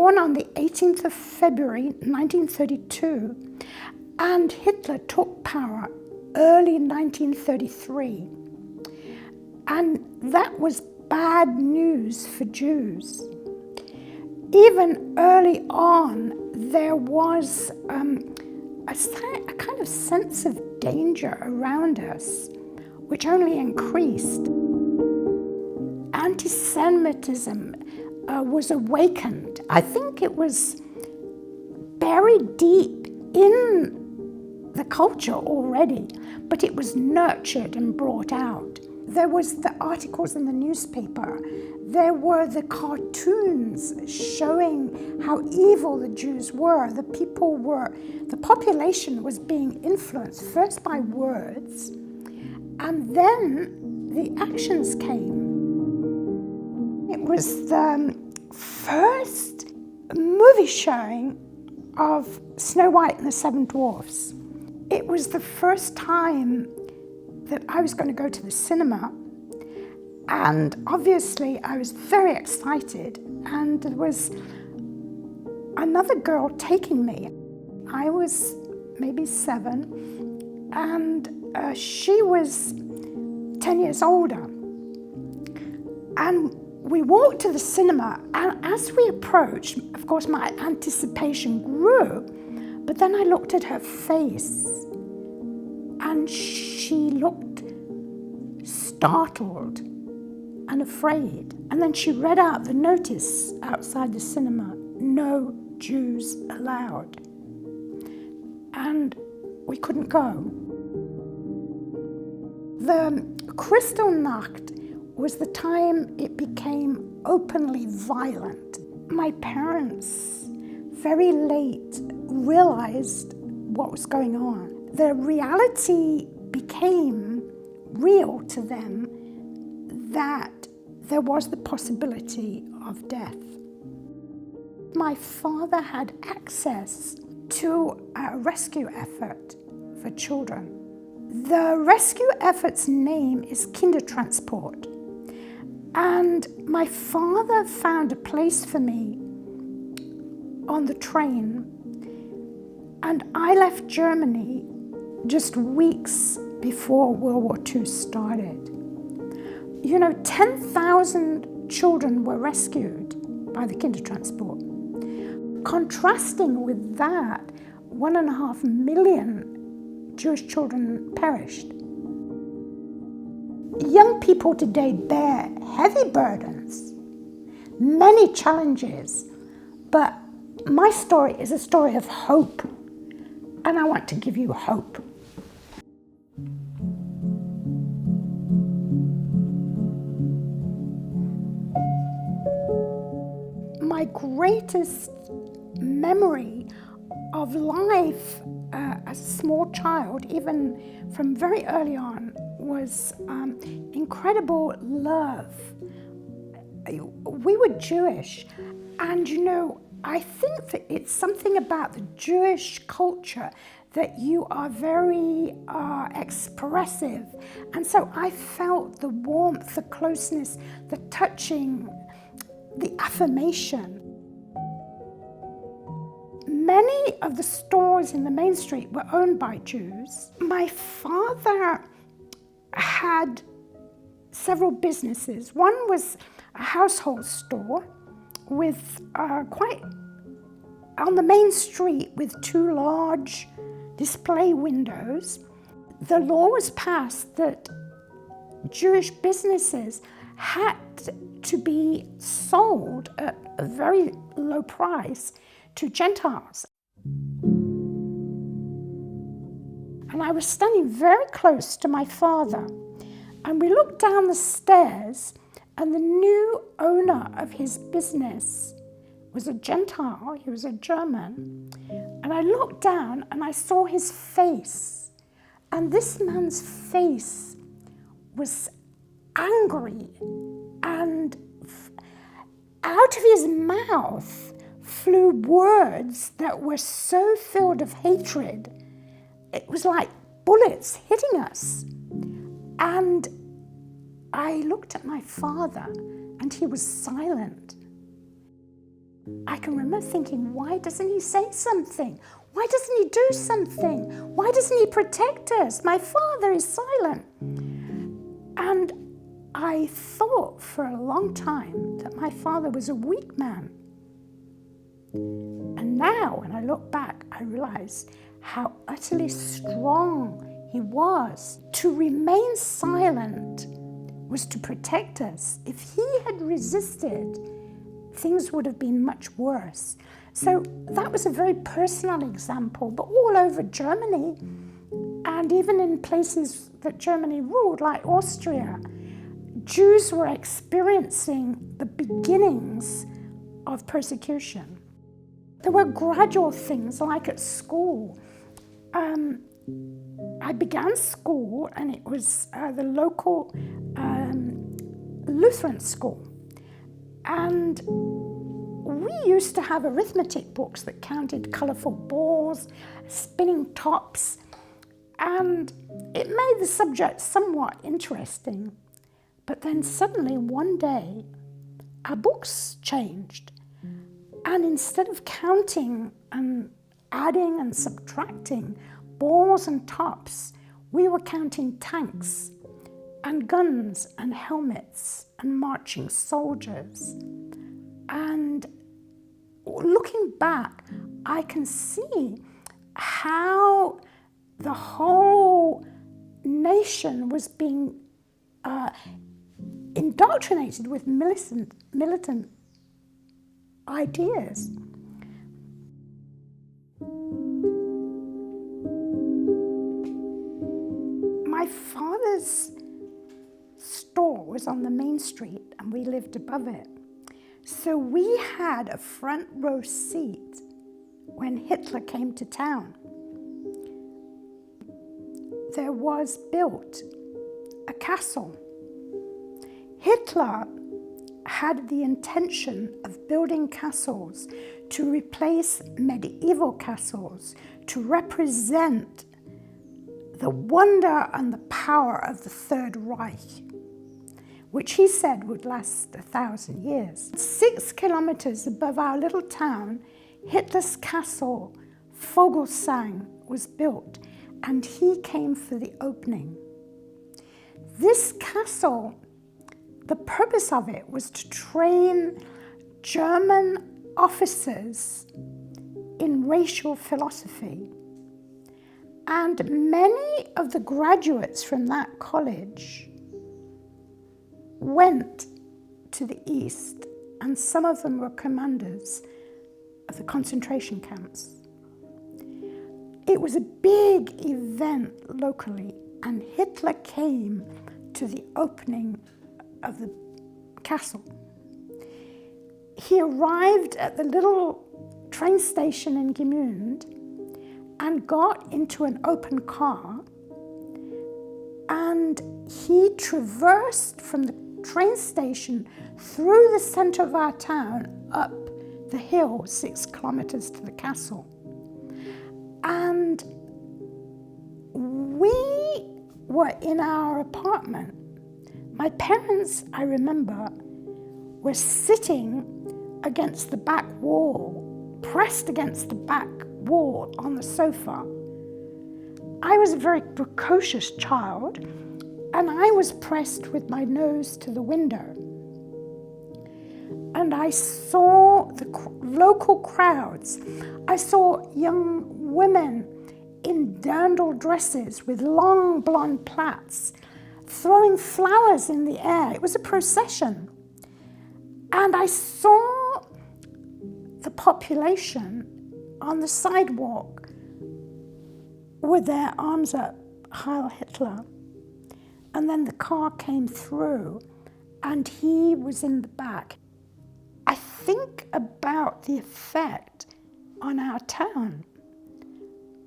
born on the 18th of February 1932, and Hitler took power early 1933. And that was bad news for Jews. Even early on, there was a kind of sense of danger around us, which only increased. Anti-Semitism was awakened. I think it was buried deep in the culture already, but it was nurtured and brought out. There was the articles in the newspaper. There were the cartoons showing how evil the Jews were. The population was being influenced first by words, and then the actions came. It was the first movie showing of Snow White and the Seven Dwarfs. It was the first time that I was going to go to the cinema, and obviously I was very excited, and there was another girl taking me. I was maybe 7, and she was 10 years older. And we walked to the cinema, and as we approached, of course, my anticipation grew, but then I looked at her face, and she looked startled and afraid. And then she read out the notice outside the cinema, "No Jews allowed." And we couldn't go. The Kristallnacht was the time it became openly violent. My parents, very late, realized what was going on. The reality became real to them that there was the possibility of death. My father had access to a rescue effort for children. The rescue effort's name is Kindertransport. And my father found a place for me on the train, and I left Germany just weeks before World War II started. 10,000 children were rescued by the Kindertransport. Contrasting with that, 1.5 million Jewish children perished. Young people today bear heavy burdens, many challenges, but my story is a story of hope, and I want to give you hope. My greatest memory of life as a small child, even from very early on, was incredible love. We were Jewish, and I think that it's something about the Jewish culture that you are very expressive. And so I felt the warmth, the closeness, the touching, the affirmation. Many of the stores in the main street were owned by Jews. My father had several businesses. One was a household store with quite on the main street with 2 large display windows. The law was passed that Jewish businesses had to be sold at a very low price to Gentiles. And I was standing very close to my father, and we looked down the stairs, and the new owner of his business was a Gentile. He was a German. And I looked down and I saw his face, and this man's face was angry, and out of his mouth flew words that were so filled of hatred. It was like bullets hitting us. And I looked at my father, and he was silent. I can remember thinking, why doesn't he say something? Why doesn't he do something? Why doesn't he protect us? My father is silent. And I thought for a long time that my father was a weak man. And now, when I look back, I realize how utterly strong he was. To remain silent was to protect us. If he had resisted, things would have been much worse. So that was a very personal example, but all over Germany, and even in places that Germany ruled, like Austria, Jews were experiencing the beginnings of persecution. There were gradual things, like at school. I began school, and it was the local Lutheran school. And we used to have arithmetic books that counted colourful balls, spinning tops, and it made the subject somewhat interesting. But then suddenly one day, our books changed. And instead of counting and adding and subtracting balls and tops, we were counting tanks and guns and helmets and marching soldiers. And looking back, I can see how the whole nation was being indoctrinated with militant ideas. My father's store was on the main street and we lived above it. So we had a front row seat when Hitler came to town. There was built a castle. Hitler had the intention of building castles to replace medieval castles, to represent the wonder and the power of the Third Reich, which he said would last 1,000 years. 6 kilometers above our little town, Hitler's castle, Vogelsang, was built, and he came for the opening. This castle, the purpose of it was to train German officers in racial philosophy. And many of the graduates from that college went to the east, and some of them were commanders of the concentration camps. It was a big event locally, and Hitler came to the opening of the castle. He arrived at the little train station in Gmünd and got into an open car, and he traversed from the train station through the center of our town up the hill 6 kilometers to the castle. And we were in our apartment. My parents, I remember, were sitting against the back wall, pressed against the back wall on the sofa. I was a very precocious child, and I was pressed with my nose to the window. And I saw the local crowds. I saw young women in dirndl dresses with long blonde plaits, throwing flowers in the air. It was a procession. And I saw the population on the sidewalk with their arms up, Heil Hitler. And then the car came through, and he was in the back. I think about the effect on our town.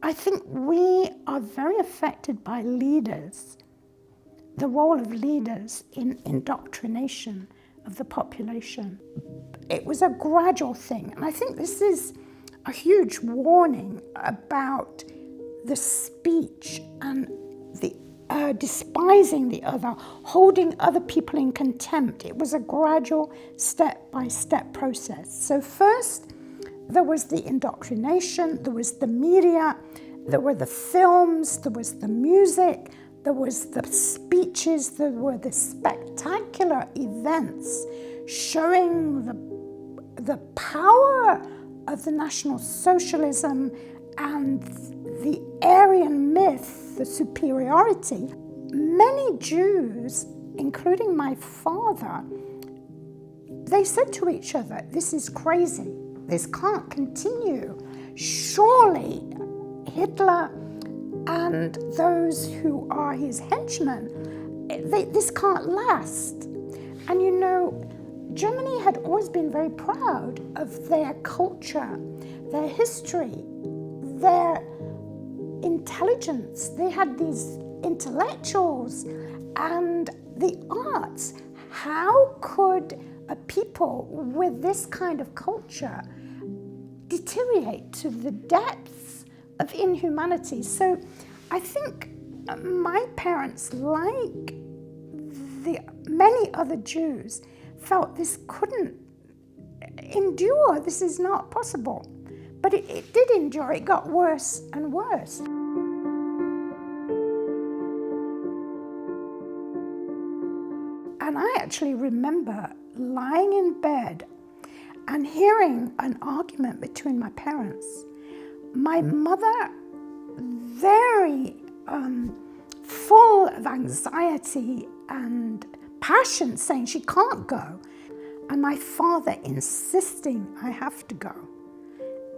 I think we are very affected by leaders, the role of leaders in indoctrination of the population. It was a gradual thing, and I think this is a huge warning about the speech and the despising the other, holding other people in contempt. It was a gradual, step-by-step process. So first, there was the indoctrination, there was the media, there were the films, there was the music, there was the speeches, there were the spectacular events showing the power of the National Socialism and the Aryan myth, the superiority. Many Jews, including my father, they said to each other, "This is crazy. This can't continue. Surely Hitler and those who are his henchmen, this can't last." And you know, Germany had always been very proud of their culture, their history, their intelligence. They had these intellectuals and the arts. How could a people with this kind of culture deteriorate to the depths of inhumanity? So I think my parents, like the many other Jews, felt this couldn't endure. This is not possible. But it did endure. It got worse and worse. And I actually remember lying in bed and hearing an argument between my parents. My mother, very full of anxiety and passion, saying she can't go, and my father insisting I have to go.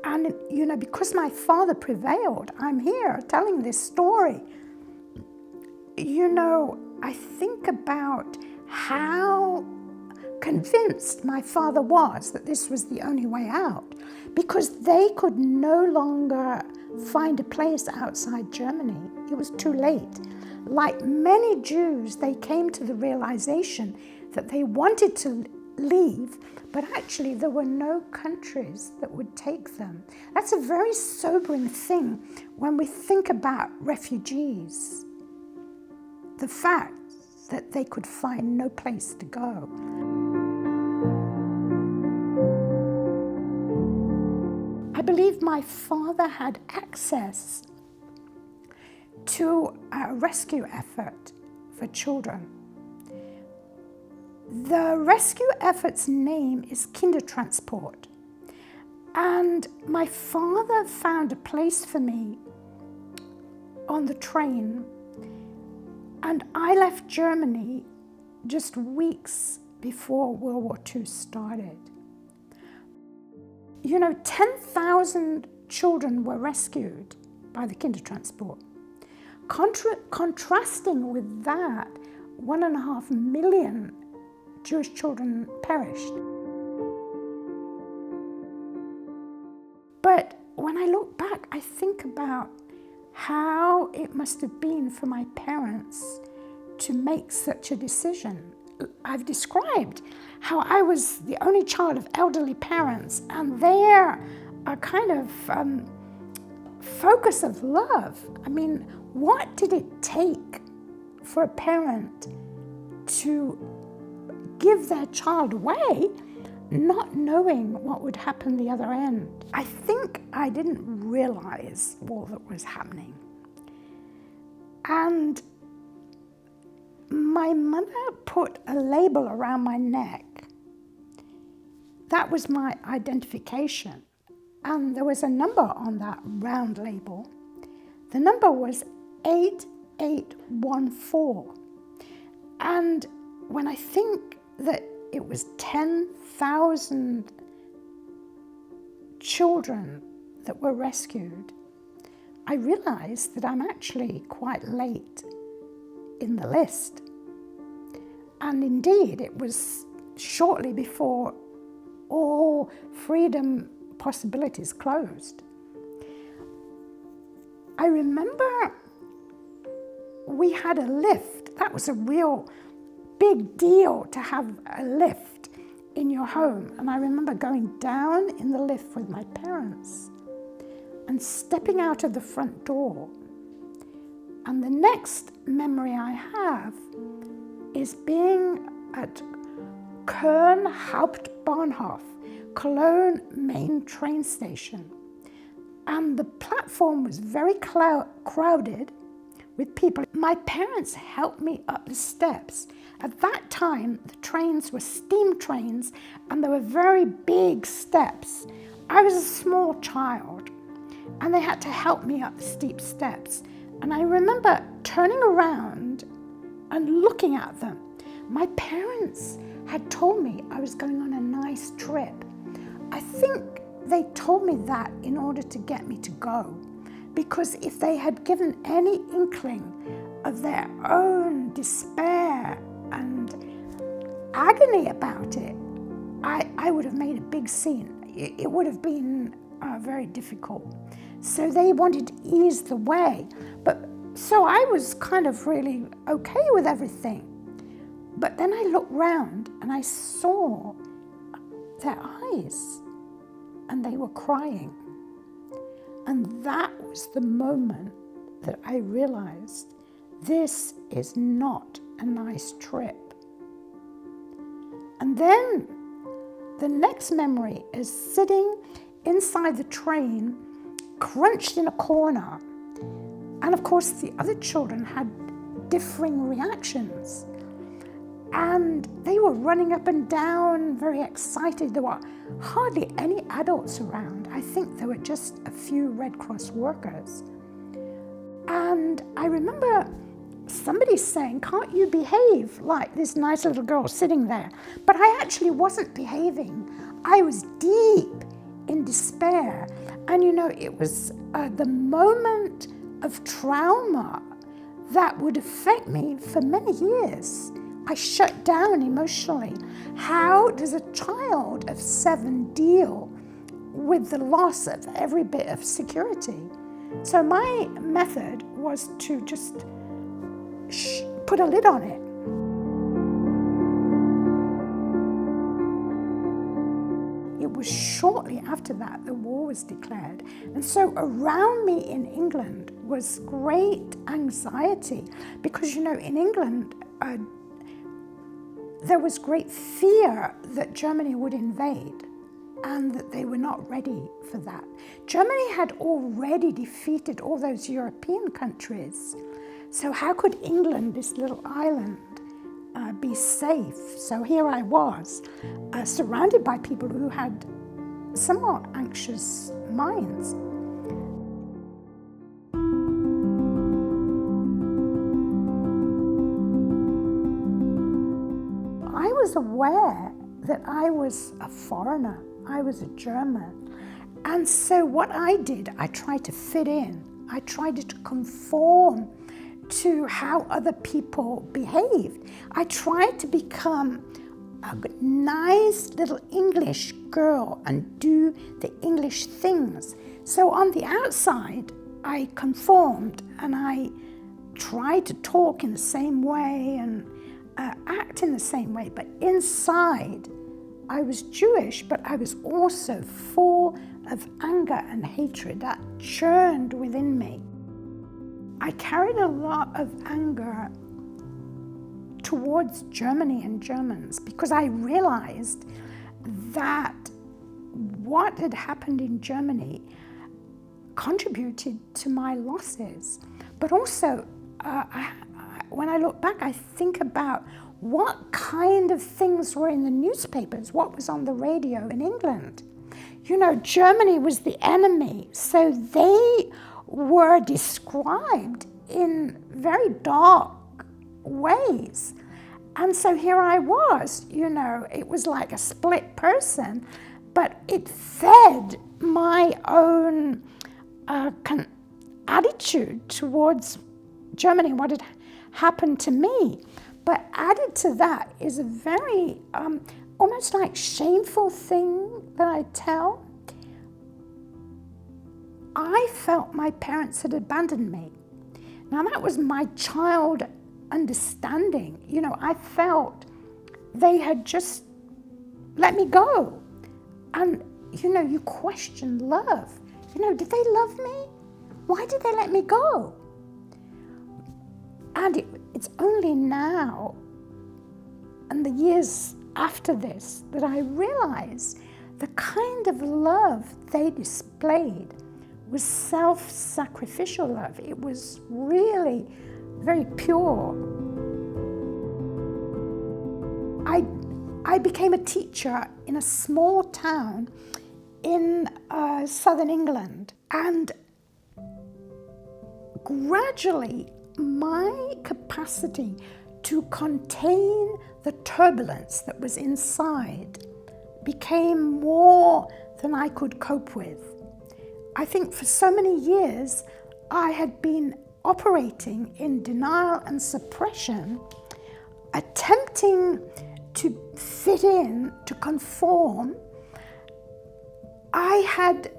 And you know, because my father prevailed, I'm here telling this story. You know, I think about how convinced my father was that this was the only way out, because they could no longer find a place outside Germany. It was too late. Like many Jews, they came to the realization that they wanted to leave, but actually there were no countries that would take them. That's a very sobering thing when we think about refugees. The fact that they could find no place to go. I believe my father had access to a rescue effort for children. The rescue effort's name is Kindertransport. And my father found a place for me on the train, and I left Germany just weeks before World War II started. You know, 10,000 children were rescued by the Kindertransport. Contrasting with that, 1.5 million Jewish children perished. But when I look back, I think about how it must have been for my parents to make such a decision. I've described how I was the only child of elderly parents, and they're a kind of focus of love. I mean, what did it take for a parent to give their child away, not knowing what would happen the other end? I think I didn't realize all that was happening. And my mother put a label around my neck. That was my identification. And there was a number on that round label. The number was 8814. And when I think that it was 10,000 children that were rescued, I realized that I'm actually quite late in the list. And indeed, it was shortly before all freedom possibilities closed. I remember we had a lift. That was a real big deal to have a lift in your home. And I remember going down in the lift with my parents and stepping out of the front door And the next memory I have is being at Köln Hauptbahnhof, Cologne main train station. And the platform was very crowded with people. My parents helped me up the steps. At that time, the trains were steam trains and there were very big steps. I was a small child and they had to help me up the steep steps. And I remember turning around and looking at them. My parents had told me I was going on a nice trip. I think they told me that in order to get me to go, because if they had given any inkling of their own despair and agony about it, I would have made a big scene. It would have been very difficult. So they wanted to ease the way. So I was kind of really okay with everything. But then I looked round and I saw their eyes and they were crying. And that was the moment that I realized this is not a nice trip. And then the next memory is sitting inside the train, crunched in a corner. And of course, the other children had differing reactions. And they were running up and down, very excited. There were hardly any adults around. I think there were just a few Red Cross workers. And I remember somebody saying, "Can't you behave like this nice little girl sitting there?" But I actually wasn't behaving. I was deep in despair. And it was the moment of trauma that would affect me for many years. I shut down emotionally. How does a child of 7 deal with the loss of every bit of security? So my method was to just put a lid on it. It was shortly after that the war was declared. And so around me in England was great anxiety because, in England, there was great fear that Germany would invade and that they were not ready for that. Germany had already defeated all those European countries. So how could England, this little island, be safe? So here I was, surrounded by people who had somewhat anxious minds. I was aware that I was a foreigner. I was a German. And so what I did, I tried to fit in. I tried to conform to how other people behaved. I tried to become a nice little English girl and do the English things. So on the outside, I conformed and I tried to talk in the same way and act in the same way. But inside, I was Jewish, but I was also full of anger and hatred that churned within me. I carried a lot of anger towards Germany and Germans because I realized that what had happened in Germany contributed to my losses. But also, when I look back, I think about what kind of things were in the newspapers, what was on the radio in England. Germany was the enemy, so they were described in very dark ways. And so here I was, it was like a split person, but it fed my own attitude towards Germany, what had happened to me. But added to that is a very almost like shameful thing that I tell. I felt my parents had abandoned me. Now that was my child understanding. I felt they had just let me go. And, you question love. Did they love me? Why did they let me go? And it's only now, and the years after this, that I realize the kind of love they displayed was self-sacrificial love. It was really very pure. I became a teacher in a small town in southern England, and gradually my capacity to contain the turbulence that was inside became more than I could cope with. I think for so many years I had been operating in denial and suppression, attempting to fit in, to conform. I had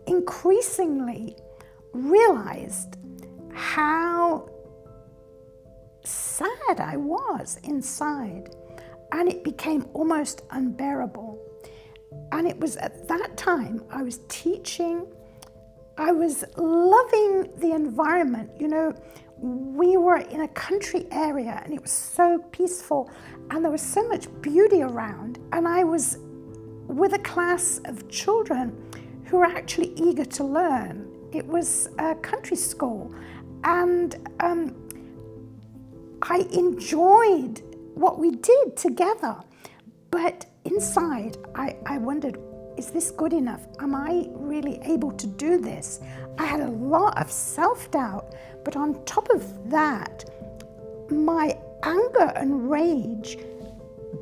increasingly realized how sad I was inside, and it became almost unbearable. And it was at that time I was teaching. I was loving the environment. You know, we were in a country area and it was so peaceful and there was so much beauty around. And I was with a class of children who were actually eager to learn. It was a country school, and I enjoyed what we did together. But inside, I wondered, is this good enough? Am I really able to do this? I had a lot of self-doubt, but on top of that, my anger and rage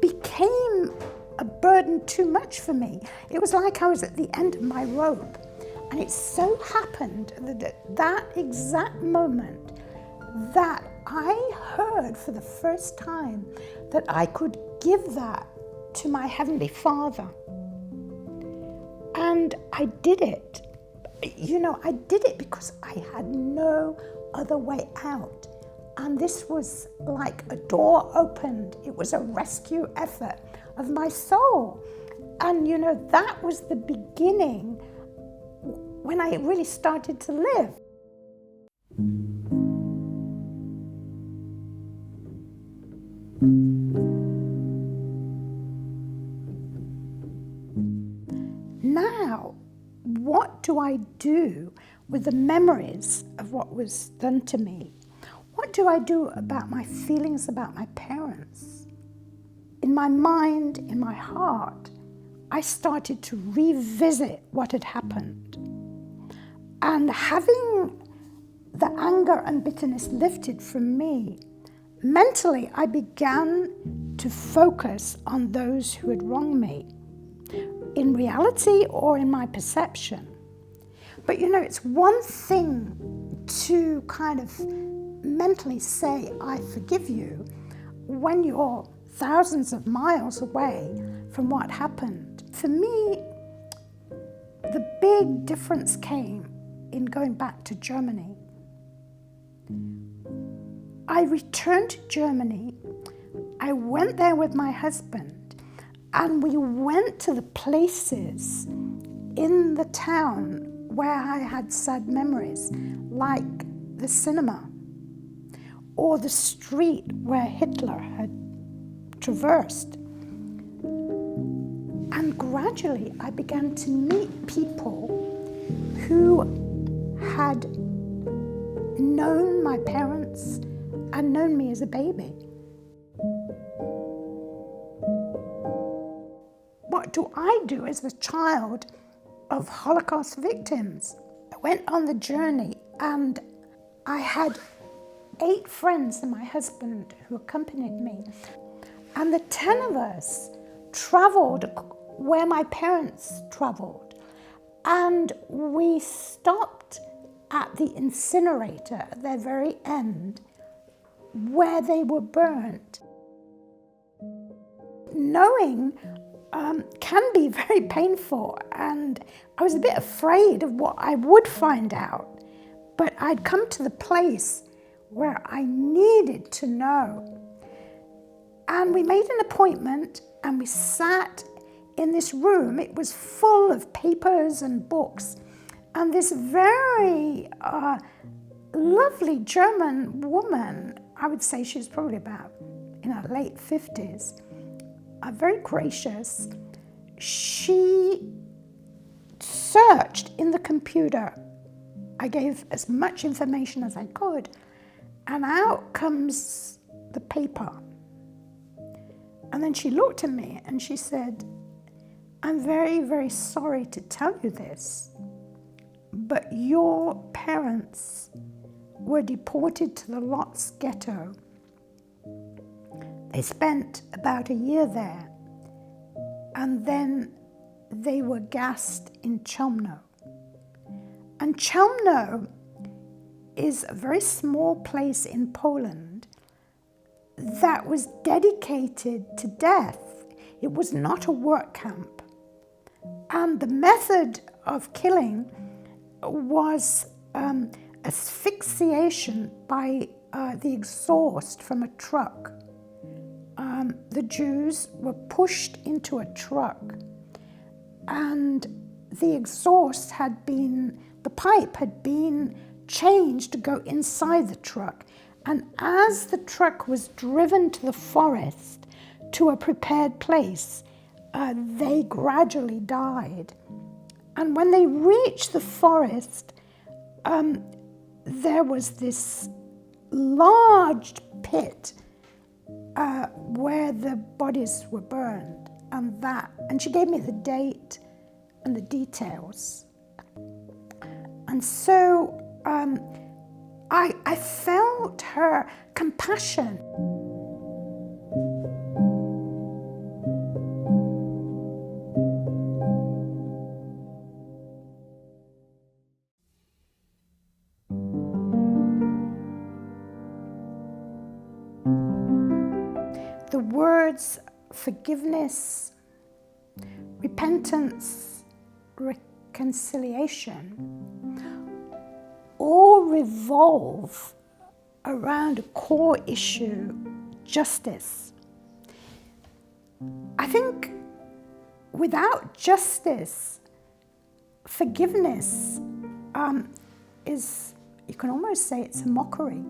became a burden too much for me. It was like I was at the end of my rope. And it so happened that at that exact moment that I heard for the first time that I could give that to my Heavenly Father. And I did it. You know, I did it because I had no other way out. And this was like a door opened. It was a rescue effort of my soul. And, you know, that was the beginning when I really started to live. Now, what do I do with the memories of what was done to me? What do I do about my feelings about my parents? In my mind, in my heart, I started to revisit what had happened. And having the anger and bitterness lifted from me, mentally I began to focus on those who had wronged me, in reality or in my perception. But you know, it's one thing to kind of mentally say, I forgive you, when you're thousands of miles away from what happened. For me, the big difference came in going back to Germany. I returned to Germany. I went there with my husband, and we went to the places in the town where I had sad memories, like the cinema or the street where Hitler had traversed. And gradually I began to meet people who had known my parents and known me as a baby. What do I do as a child of Holocaust victims? I went on the journey, and I had 8 friends and my husband who accompanied me. And the 10 of us traveled where my parents traveled. And we stopped at the incinerator at their very end, where they were burnt. Knowing can be very painful, and I was a bit afraid of what I would find out. But I'd come to the place where I needed to know. And we made an appointment, and we sat in this room. It was full of papers and books. And this very lovely German woman, I would say she was probably about in her late 50s, very gracious. She searched in the computer. I gave as much information as I could, and out comes the paper. And then she looked at me and she said, "I'm very, very sorry to tell you this, but your parents were deported to the Lodz ghetto. They spent about a year there, and then they were gassed in Chelmno. And Chelmno is a very small place in Poland that was dedicated to death. It was not a work camp. And the method of killing was asphyxiation by the exhaust from a truck. The Jews were pushed into a truck, and the exhaust the pipe had been changed to go inside the truck. And as the truck was driven to the forest, to a prepared place, they gradually died. And when they reached the forest, there was this large pit where the bodies were burned, and she gave me the date and the details. And so I felt her compassion. The words forgiveness, repentance, reconciliation all revolve around a core issue: justice. I think without justice, forgiveness you can almost say it's a mockery.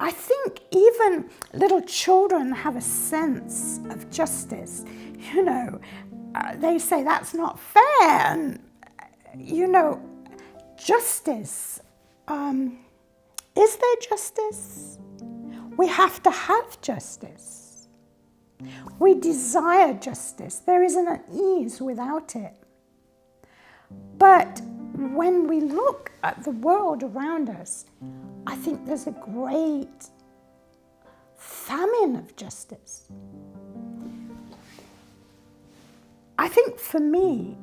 I think even little children have a sense of justice. They say that's not fair. And, justice. Is there justice? We have to have justice. We desire justice. There isn't an ease without it. But when we look at the world around us, I think there's a great famine of justice. I think for me,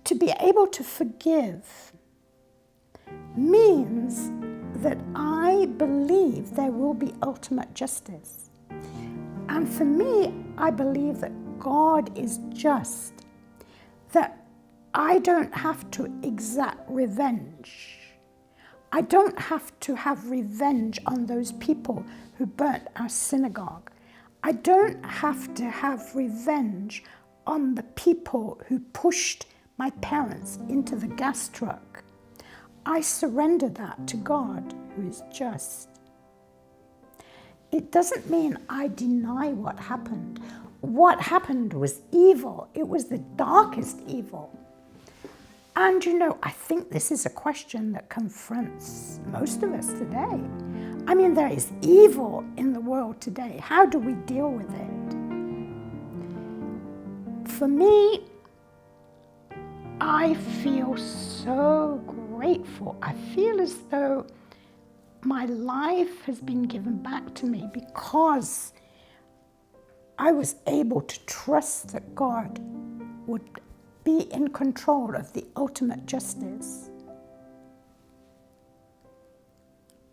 to be able to forgive means that I believe there will be ultimate justice. And for me, I believe that God is just, that I don't have to exact revenge. I don't have to have revenge on those people who burnt our synagogue. I don't have to have revenge on the people who pushed my parents into the gas truck. I surrender that to God, who is just. It doesn't mean I deny what happened. What happened was evil. It was the darkest evil. And I think this is a question that confronts most of us today. I mean, there is evil in the world today. How do we deal with it? For me, I feel so grateful. I feel as though my life has been given back to me because I was able to trust that God would be in control of the ultimate justice.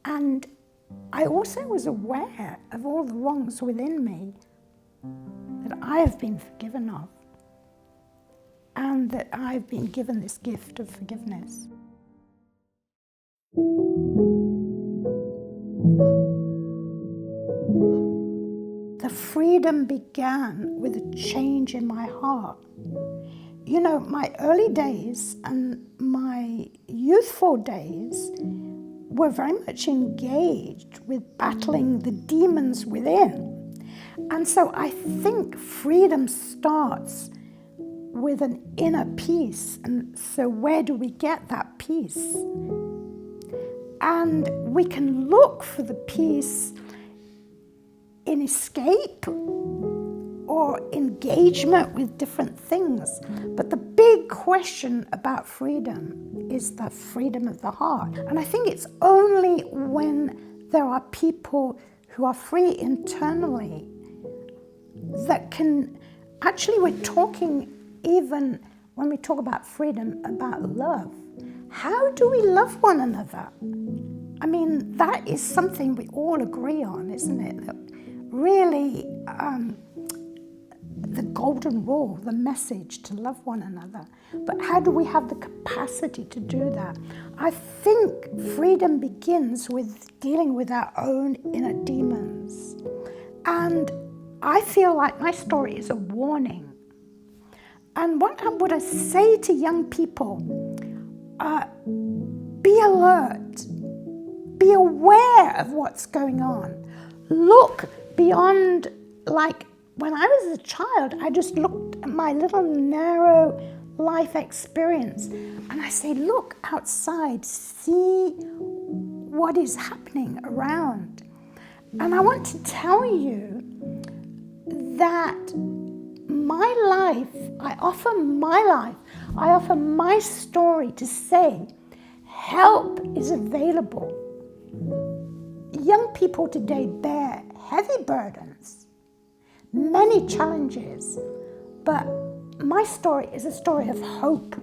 And I also was aware of all the wrongs within me that I have been forgiven of, and that I've been given this gift of forgiveness. The freedom began with a change in my heart. My early days and my youthful days were very much engaged with battling the demons within. And so I think freedom starts with an inner peace. And so where do we get that peace? And we can look for the peace in escape or engagement with different things. But the big question about freedom is the freedom of the heart. And I think it's only when there are people who are free internally that can, actually we're talking, even when we talk about freedom, about love. How do we love one another? I mean, that is something we all agree on, isn't it? That really, the golden rule, the message to love one another. But how do we have the capacity to do that? I think freedom begins with dealing with our own inner demons. And I feel like my story is a warning. And what I would say to young people, be alert, be aware of what's going on. Look beyond, like when I was a child, I just looked at my little narrow life experience and I say, look outside, see what is happening around. And I want to tell you that my life, I offer my story to say, help is available. Young people today bear heavy burdens, many challenges, but my story is a story of hope,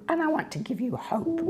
and I want to give you hope.